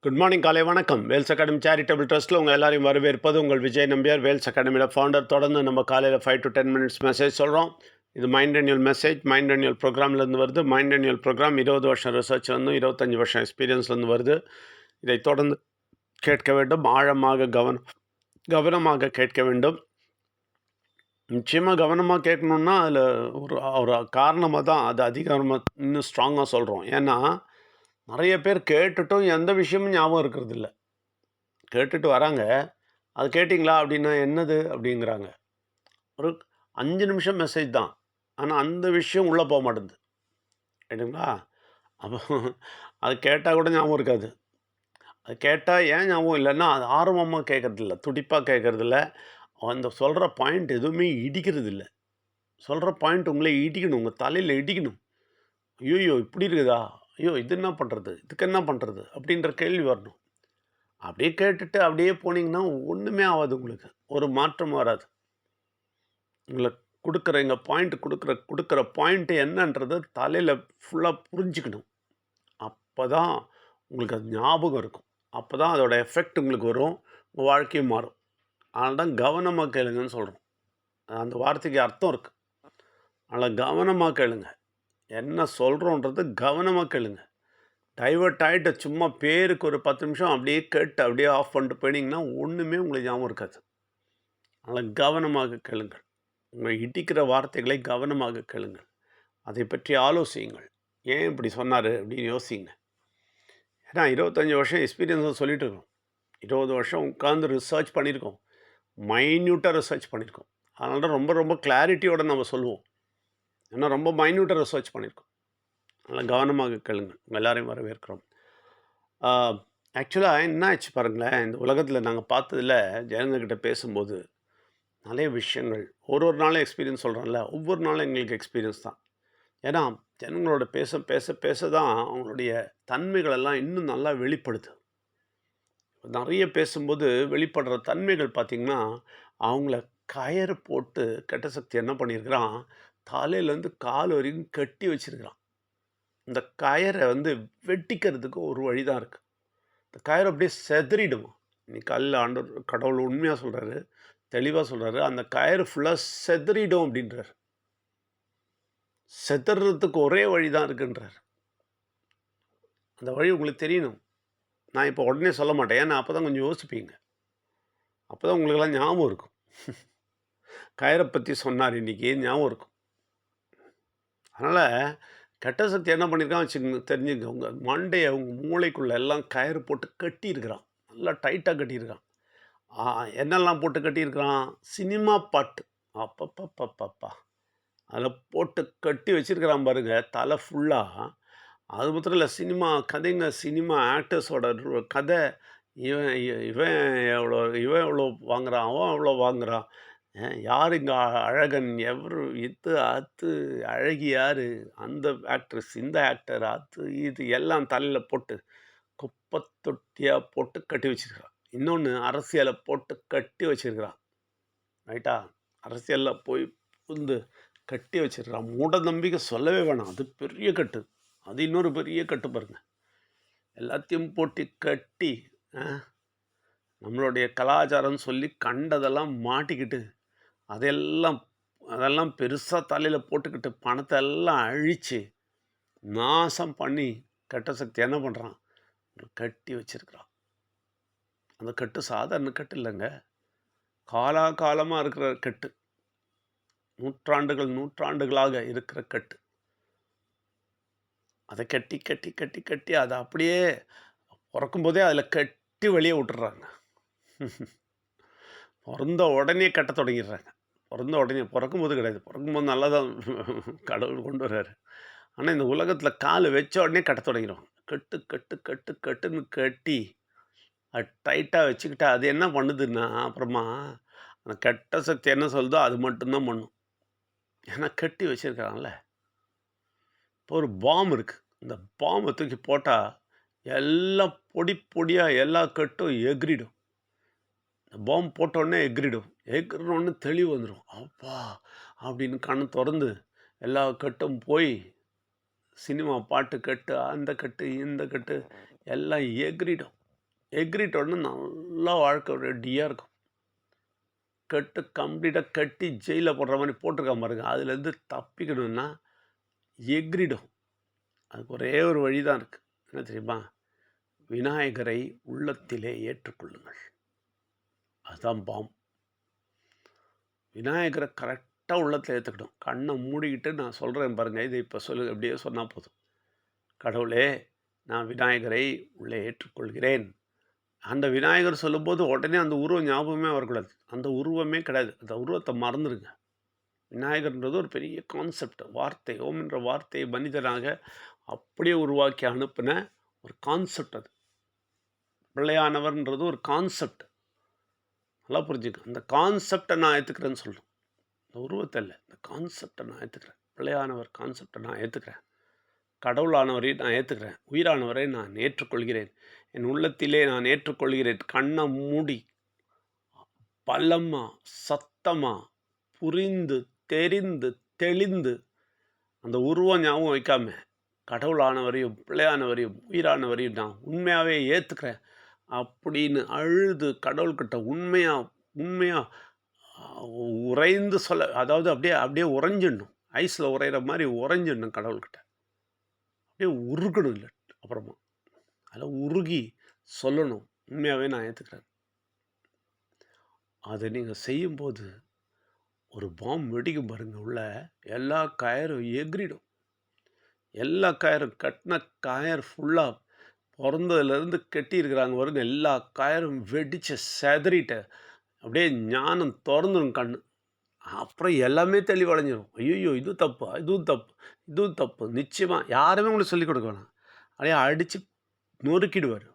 Good morning, காலை வணக்கம். Wales academy charitable ட்ரஸ்ட்டில் உங்கள் எல்லாரையும் வரவேற்பது உங்கள் விஜய் நம்பியார், வேல்ஸ் அகாடமியோட ஃபவுண்டர். தொடர்ந்து நம்ம காலையில் 5 to 10 மினிட்ஸ் மெசேஜ் சொல்கிறோம். இது mind renewal message, mind renewal ப்ரோக்ராம்லேருந்து வருது. மைண்ட் ரெனியூல் ப்ரோக்ராம் 20 வருஷம் ரிசர்ச்லேருந்து 25 வருஷம் எக்ஸ்பீரியன்ஸ்லேருந்து வருது. இதை தொடர்ந்து கேட்க வேண்டும். ஆழமாக கவனமாக கேட்க வேண்டும். நிச்சயமாக கவனமாக கேட்கணுன்னா அதில் ஒரு ஒரு காரணமாக தான் அது அதிகமாக இன்னும் ஸ்ட்ராங்காக சொல்கிறோம். ஏன்னா நிறைய பேர் கேட்டுட்டும் எந்த விஷயமும் ஞாபகம் இருக்கிறதில்ல. கேட்டுட்டு வராங்க, அது கேட்டிங்களா அப்படின்னா என்னது அப்படிங்கிறாங்க. ஒரு 5 நிமிஷம் மெசேஜ் தான், ஆனால் அந்த விஷயம் உள்ளே போக மாட்டேங்குது. ரைட்டுங்களா? அப்போ அது கேட்டால் கூட ஞாபகம் இருக்காது. அது கேட்டால் ஏன் ஞாபகம் இல்லைன்னா அது ஆர்வமாக கேட்குறதில்ல, துடிப்பாக கேட்குறதில்ல. அந்த சொல்கிற பாயிண்ட் எதுவுமே இடிக்கிறதில்ல. சொல்கிற பாயிண்ட் உங்களை இடிக்கணும், உங்கள் தலையில் இடிக்கணும். ஐயோ இப்படி இருக்குதா, ஐயோ இது என்ன பண்ணுறது, இதுக்கு என்ன பண்ணுறது அப்படின்ற கேள்வி வரணும். அப்படியே கேட்டுட்டு அப்படியே போனீங்கன்னா ஒன்றுமே ஆகாது. உங்களுக்கு ஒரு மாற்றம் வராது. உங்களை கொடுக்குற பாயிண்ட்டு என்னன்றது தலையில் ஃபுல்லாக புரிஞ்சுக்கணும். அப்போ தான் உங்களுக்கு அது ஞாபகம் இருக்கும். அப்போ தான் அதோட எஃபெக்ட் உங்களுக்கு வரும், உங்கள் வாழ்க்கையும் மாறும். அதனால தான் கவனமாக கேளுங்கன்னு சொல்கிறோம். அந்த வார்த்தைக்கு அர்த்தம் இருக்குது. அதனால் கவனமாக கேளுங்க. என்ன சொல்கிறோன்றது கவனமாக கேளுங்க. டைவர்ட் ஆகிட்டு சும்மா பேருக்கு ஒரு 10 நிமிஷம் அப்படியே கேட்டு அப்படியே ஆஃப் பண்ணிட்டு போயிட்டீங்கன்னா ஒன்றுமே உங்களுக்கு ஞாபகம் இருக்காது. அதனால் கவனமாக கேளுங்கள். உங்களை இடிக்கிற வார்த்தைகளை கவனமாக கேளுங்கள். அதை பற்றி ஆலோசியுங்கள். ஏன் இப்படி சொன்னார் அப்படின்னு யோசிங்க. ஏன்னா 25 வருஷம் எக்ஸ்பீரியன்ஸை சொல்லிட்டு இருக்கோம். 20 வருஷம் உட்காந்து ரிசர்ச் பண்ணியிருக்கோம். மைன்யூட்டாக ரிசர்ச் பண்ணியிருக்கோம். அதனால தான் ரொம்ப ரொம்ப கிளாரிட்டியோடு நம்ம சொல்லுவோம். ஏன்னா ரொம்ப மைன்யூட்டாக ரிசர்ச் பண்ணியிருக்கோம். அதனால் கவனமாக கேளுங்கள். உங்கள் எல்லாரையும் வரவேற்கிறோம். ஆக்சுவலாக என்ன ஆச்சு பாருங்களேன், இந்த உலகத்தில் நாங்கள் பார்த்ததில் ஜனங்கக்கிட்ட பேசும்போது நிறைய விஷயங்கள் ஒரு நாளும் எக்ஸ்பீரியன்ஸ் சொல்கிறோம்ல, ஒவ்வொரு நாளும் எங்களுக்கு எக்ஸ்பீரியன்ஸ் தான். ஏன்னா ஜனங்களோட பேச பேச பேச தான் அவங்களுடைய தன்மைகளெல்லாம் இன்னும் நல்லா வெளிப்படுது. நிறைய பேசும்போது வெளிப்படுற தன்மைகள் பார்த்திங்கன்னா, அவங்கள கயிறு போட்டு கெட்ட சக்தி என்ன பண்ணியிருக்கிறான், தலையிலேருந்து கால் வரைக்கும் கட்டி வச்சுருக்கிறான். இந்த கயிறை வெட்டிக்கிறதுக்கு ஒரு வழி தான் இருக்குது. இந்த கயிறு அப்படியே செதறிடுமா. இன்னைக்கு கடவுள் உண்மையாக சொல்கிறாரு, தெளிவாக சொல்கிறாரு. அந்த கயிறு ஃபுல்லாக செதறிடும் அப்படின்றார். செதறதுக்கு ஒரே வழி தான் இருக்குன்றார். அந்த வழி உங்களுக்கு தெரியணும். நான் இப்போ உடனே சொல்ல மாட்டேன். ஏன்னா அப்போ தான் கொஞ்சம் யோசிப்பீங்க. அப்போ தான் உங்களுக்கெல்லாம் ஞாபகம் இருக்கும். கயிறை பற்றி சொன்னார் இன்றைக்கி, ஞாபகம் இருக்கும். அதனால் கெட்ட சக்தி என்ன பண்ணியிருக்கான் வச்சுக்கோங்க, தெரிஞ்சுங்க. உங்கள் மண்டையை உங்கள் மூளைக்குள்ளே எல்லாம் கயிறு போட்டு கட்டியிருக்கிறான். நல்லா டைட்டாக கட்டியிருக்கான். என்னெல்லாம் போட்டு கட்டியிருக்கிறான், சினிமா பாட்டு அப்பப்பப்பப்பா அதில் போட்டு கட்டி வச்சுருக்கிறான் பாருங்க, தலை ஃபுல்லாக. அது மாத்திரம் இல்லை, சினிமா கதைங்க, சினிமா ஆக்டர்ஸோட கதை. இவன் இவன் இவன் எவ்வளோ வாங்குறான், அவன் எவ்வளோ வாங்குறான், யார் இங்கே அழகன், இது அத்து அழகி யார், அந்த ஆக்ட்ரஸ், இந்த ஆக்டர், அது இது எல்லாம் தலையில் போட்டு குப்பை தொட்டியாக போட்டு கட்டி வச்சுருக்கிறான். இன்னொன்று அரசியலை போட்டு கட்டி வச்சுருக்கிறான். ரைட்டா? அரசியலில் போய் கட்டி வச்சிருக்கிறான். மூட நம்பிக்கை சொல்லவே வேணாம், அது பெரிய கட்டு. அது இன்னொரு பெரிய கட்டு பாருங்கள். எல்லாத்தையும் போட்டு கட்டி நம்மளுடைய கலாச்சாரம்னு சொல்லி கண்டதெல்லாம் மாட்டிக்கிட்டு அதெல்லாம் பெருசாக தலையில் போட்டுக்கிட்டு பணத்தை எல்லாம் அழித்து நாசம் பண்ணி கெட்ட சக்தி என்ன பண்ணுறான், கட்டி வச்சிருக்கிறான். அந்த கட்டு சாதாரண கட்டு இல்லைங்க, காலாகாலமாக இருக்கிற கட்டு, நூற்றாண்டுகளாக இருக்கிற கட்டு. அதை கட்டி கட்டி கட்டி கட்டி அதை அப்படியே பிறக்கும்போதே அதில் கட்டி வெளியே விட்டுறாங்க. பிறந்த உடனே கட்ட தொடங்கிடுறாங்க. பிறக்கும்போது கிடையாது, பிறக்கும்போது நல்லா தான் கடவுள் கொண்டு வர்றாரு. ஆனால் இந்த உலகத்தில் கால் வச்ச உடனே கட்ட தொடங்கிடும். கட்டு கட்டு கட்டு கட்டுன்னு கட்டி அது டைட்டாக வச்சுக்கிட்டா அது என்ன பண்ணுதுன்னா, அப்புறமா அந்த கெட்ட சக்தி என்ன சொல்லுதோ அது மட்டும்தான் பண்ணும். ஏன்னா கட்டி வச்சுருக்கிறான்ல. இப்போ ஒரு பாம் இருக்குது, இந்த பாம்பை தூக்கி போட்டால் எல்லாம் பொடி பொடியாக எல்லா கட்டும் எகிரிடும். இந்த பாம்பு போட்டோடனே எகிரினோடனே தெளிவு வந்துடும். அப்பா அப்படின்னு கண்ணு திறந்து எல்லா கட்டும் போய் சினிமா பாட்டு கட்டு, அந்த கட்டு, இந்த கட்டு எல்லாம் எகிரிடும். எக்ரிட்ட உடனே நல்லா வாழ்க்கை ரெடியாக இருக்கும். கம்ப்ளீட்டாக கட்டி ஜெயிலில் போடுற மாதிரி போட்டிருக்கான் பாருங்க. அதுலேருந்து தப்பிக்கணும்னா எக்ரிடும். அதுக்கு ஒரே ஒரு வழி தான் இருக்குது. என்ன தெரியுமா? விநாயகரை உள்ளத்திலே ஏற்றுக்கொள்ளுங்கள். அதுதான் பாம். விநாயகரை கரெக்டாக உள்ளத்தில் ஏற்றுக்கணும். கண்ணை மூடிக்கிட்டு நான் சொல்கிறேன் பாருங்கள், இதை இப்போ சொல்லு அப்படியே சொன்னால் போதும். கடவுளே, நான் விநாயகரை உள்ளே ஏற்றுக்கொள்கிறேன். அந்த விநாயகர் சொல்லும்போது உடனே அந்த உருவம் ஞாபகமே வரக்கூடாது. அந்த உருவமே கிடையாது. அந்த உருவத்தை மறந்துடுங்க. விநாயகர்ன்றது ஒரு பெரிய கான்செப்ட், வார்த்தை. ஓம் என்ற வார்த்தையை மனிதனாக அப்படியே உருவாக்கி அனுப்பின ஒரு கான்செப்ட். அது பிள்ளையானவர்ன்றது ஒரு கான்செப்ட். நல்லா புரிஞ்சுக்க. அந்த கான்செப்டை நான் ஏற்றுக்கிறேன்னு சொல்லணும். இந்த உருவத்தை இல்லை, இந்த கான்செப்டை நான் ஏற்றுக்கிறேன். பிள்ளையானவர் கான்செப்டை நான் ஏற்றுக்கிறேன். கடவுளானவரை நான் ஏற்றுக்கிறேன். உயிரானவரை நான் ஏற்றுக்கொள்கிறேன். என் உள்ளத்திலே நான் ஏற்றுக்கொள்கிறேன். கண்ணை மூடி பலமா சத்தமா புரிந்து தெரிந்து தெளிந்து அந்த உருவம் ஞாபகம் வைக்காம கடவுளானவரையும் பிள்ளையானவரையும் உயிரானவரையும் நான் உண்மையாகவே ஏற்றுக்கிறேன் அப்படின்னு அழுது கடவுள்கிட்ட உண்மையாக உறைந்து சொல்ல, அதாவது அப்படியே அப்படியே உறைஞ்சிடணும். ஐஸில் உறையிற மாதிரி உறைஞ்சிடணும் கடவுள்கிட்ட. அப்படியே உருகணும். இல்லை அப்புறமா அதில் உருகி சொல்லணும், உண்மையாகவே நான் ஏற்றுக்கிறேன். அதை நீங்கள் செய்யும்போது ஒரு பாம் வெடிக்கும் பாருங்கள். உள்ள எல்லா கயரும் எகிரிடும். எல்லா கயரும் கட்டின கயர் ஃபுல்லாக பிறந்ததுலேருந்து கட்டியிருக்கிறாங்க பாருங்க. எல்லா கயரும் வெடித்து செதறிட்டு அப்படியே ஞானம் திறந்துடும் கண்ணு. அப்புறம் எல்லாமே தெளிவடைஞ்சிடும். ஐயோ இது தப்பு, இதுவும் தப்பு. நிச்சயமாக யாருமே உங்களுக்கு சொல்லிக் கொடுக்க வேணாம். அப்படியே அடித்து நொறுக்கிடுவார்.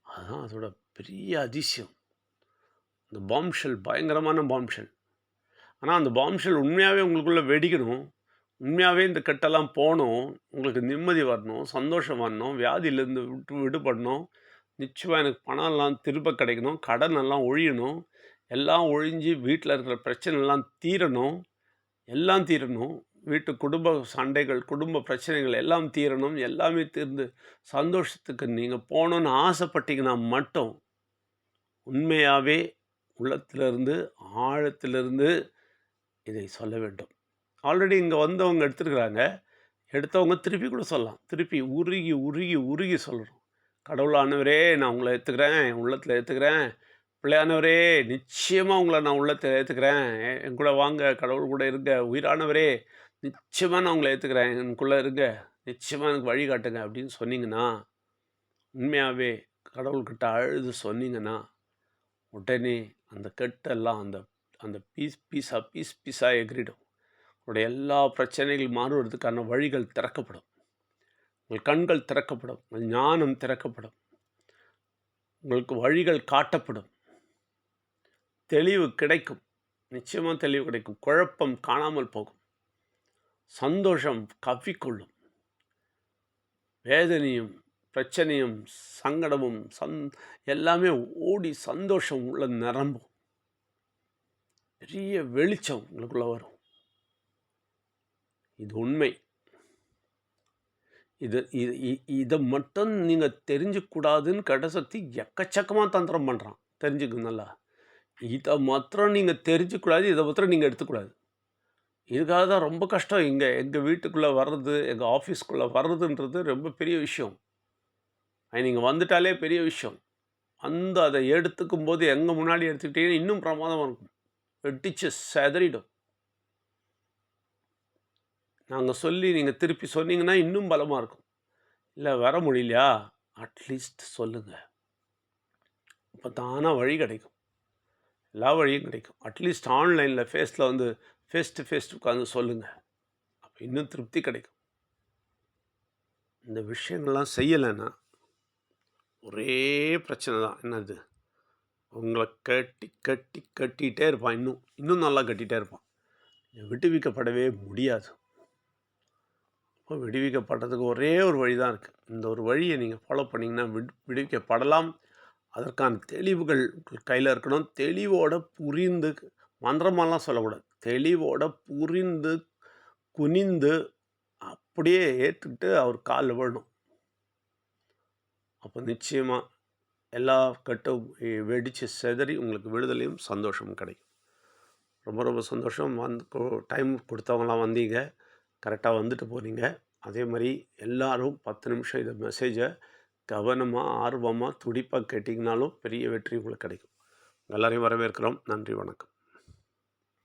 அதுதான் அதோட பெரிய அதிசயம். இந்த பாம்ஷெல் பயங்கரமான பாம்ஷெல். ஆனால் அந்த பாம்ஷெல் உண்மையாகவே உங்களுக்குள்ளே வெடிக்கணும். உண்மையாகவே இந்த கெட்டெல்லாம் போகணும். உங்களுக்கு நிம்மதி வரணும், சந்தோஷம் வரணும், வியாதியிலேருந்து விடுபடணும். நிச்சயமாக எனக்கு பணம்லாம் திரும்ப கிடைக்கணும், கடன் எல்லாம் ஒழியணும், எல்லாம் ஒழிஞ்சு வீட்டில் இருக்கிற பிரச்சனைலாம் தீரணும், எல்லாம் தீரணும். வீட்டு குடும்ப சண்டைகள், குடும்ப பிரச்சனைகள் எல்லாம் தீரணும். எல்லாமே தீர்ந்து சந்தோஷத்துக்கு நீங்கள் போகணுன்னு ஆசைப்பட்டீங்கன்னா மட்டும் உண்மையாகவே உள்ளத்திலிருந்து ஆழத்திலிருந்து இதை சொல்ல வேண்டும். ஆல்ரெடி இங்கே வந்தவங்க எடுத்துருக்குறாங்க. எடுத்தவங்க திருப்பி கூட சொல்லலாம். திருப்பி உருகி உருகி உருகி சொல்லணும். கடவுளானவரே, நான் உங்களை ஏற்றுக்கிறேன், என் உள்ளத்தில் ஏற்றுக்கிறேன். பிள்ளையானவரே, நிச்சயமாக உங்களை நான் உள்ளத்தில் ஏற்றுக்கிறேன். என் கூட வாங்க, கடவுள் கூட இருங்க. உயிரானவரே, நிச்சயமாக நான் உங்களை ஏற்றுக்கிறேன், எனக்குள்ளே இருங்க, நிச்சயமாக எனக்கு வழி காட்டுங்க அப்படின்னு சொன்னீங்கன்னா, உண்மையாகவே கடவுள்கிட்ட அழுது சொன்னீங்கன்னா, உடனே அந்த கெட்டெல்லாம் அந்த அந்த பீஸாக எகிரிடும். உங்களுடைய எல்லா பிரச்சனைகள் மாறுவதற்கான வழிகள் திறக்கப்படும். உங்கள் கண்கள் திறக்கப்படும். உங்கள் ஞானம் திறக்கப்படும். உங்களுக்கு வழிகள் காட்டப்படும். தெளிவு கிடைக்கும். நிச்சயமாக தெளிவு கிடைக்கும். குழப்பம் காணாமல் போகும். சந்தோஷம் கவ்விக்கொள்ளும். வேதனையும் பிரச்சனையும் சங்கடமும் எல்லாமே ஓடி சந்தோஷம் உள்ள நிரம்பும். பெரிய வெளிச்சம் உங்களுக்குள்ள வரும். இது உண்மை. இதை மட்டும் நீங்கள் தெரிஞ்சுக்கூடாதுன்னு கடசக்தி எக்கச்சக்கமாக தந்திரம் பண்ணுறான். தெரிஞ்சுக்கணும் நல்லா. இதை மாத்திரம் நீங்கள் தெரிஞ்சுக்கூடாது, இதை மாத்திரம் நீங்கள் எடுத்துக்கூடாது. இதுக்காக தான் ரொம்ப கஷ்டம். எங்கள் வீட்டுக்குள்ளே வர்றது, எங்கள் ஆஃபீஸ்க்குள்ளே வர்றதுன்றது ரொம்ப பெரிய விஷயம். நீங்கள் வந்துட்டாலே பெரிய விஷயம். அதை எடுத்துக்கும் போது எங்கே முன்னாடி எடுத்துக்கிட்டீங்கன்னா இன்னும் பிரமாதமாக இருக்கும். வெட்டிச்சு செதறிடும். நாங்கள் சொல்லி நீங்கள் திருப்பி சொன்னீங்கன்னா இன்னும் பலமாக இருக்கும். இல்லை வர முடியலையா, அட்லீஸ்ட் சொல்லுங்கள். இப்போ தானாக வழி கிடைக்கும். எல்லா வழியும் கிடைக்கும். அட்லீஸ்ட் ஆன்லைனில் ஃபேஸ் டு ஃபேஸ் உட்காந்து சொல்லுங்கள். அப்போ இன்னும் திருப்தி கிடைக்கும். இந்த விஷயங்கள்லாம் செய்யலைன்னா ஒரே பிரச்சனை தான். என்னது? உங்களை கட்டிகிட்டே இருப்பான். இன்னும் நல்லா கட்டிகிட்டே இருப்பான். விடுவிக்கப்படவே முடியாது. இப்போ விடுவிக்கப்படுறதுக்கு ஒரே ஒரு வழி தான் இருக்குது. இந்த ஒரு வழியை நீங்கள் ஃபாலோ பண்ணிங்கன்னா விடுவிக்கப்படலாம். அதற்கான தெளிவுகள் கையில் இருக்கணும். தெளிவோட புரிந்து, மந்திரமாலாம் சொல்லக்கூடாது. தெளிவோட புரிந்து குனிந்து அப்படியே ஏற்றுக்கிட்டு அவர் காலில் விழணும். அப்போ நிச்சயமாக எல்லா கட்டும் வெடித்து சிதறி உங்களுக்கு விடுதலையும் சந்தோஷமும் கிடைக்கும். ரொம்ப ரொம்ப சந்தோஷம். டைம் கொடுத்தவங்களாம் வந்தீங்க, கரெக்டாக வந்துட்டு போனீங்க. அதே மாதிரி எல்லோரும் 10 நிமிஷம் இதை மெசேஜை கவனமாக, ஆர்வமாக, துடிப்பாக கேட்டிங்கனாலும் பெரிய வெற்றி உங்களுக்கு கிடைக்கும். எல்லாரையும் வரவேற்கிறோம். நன்றி, வணக்கம்.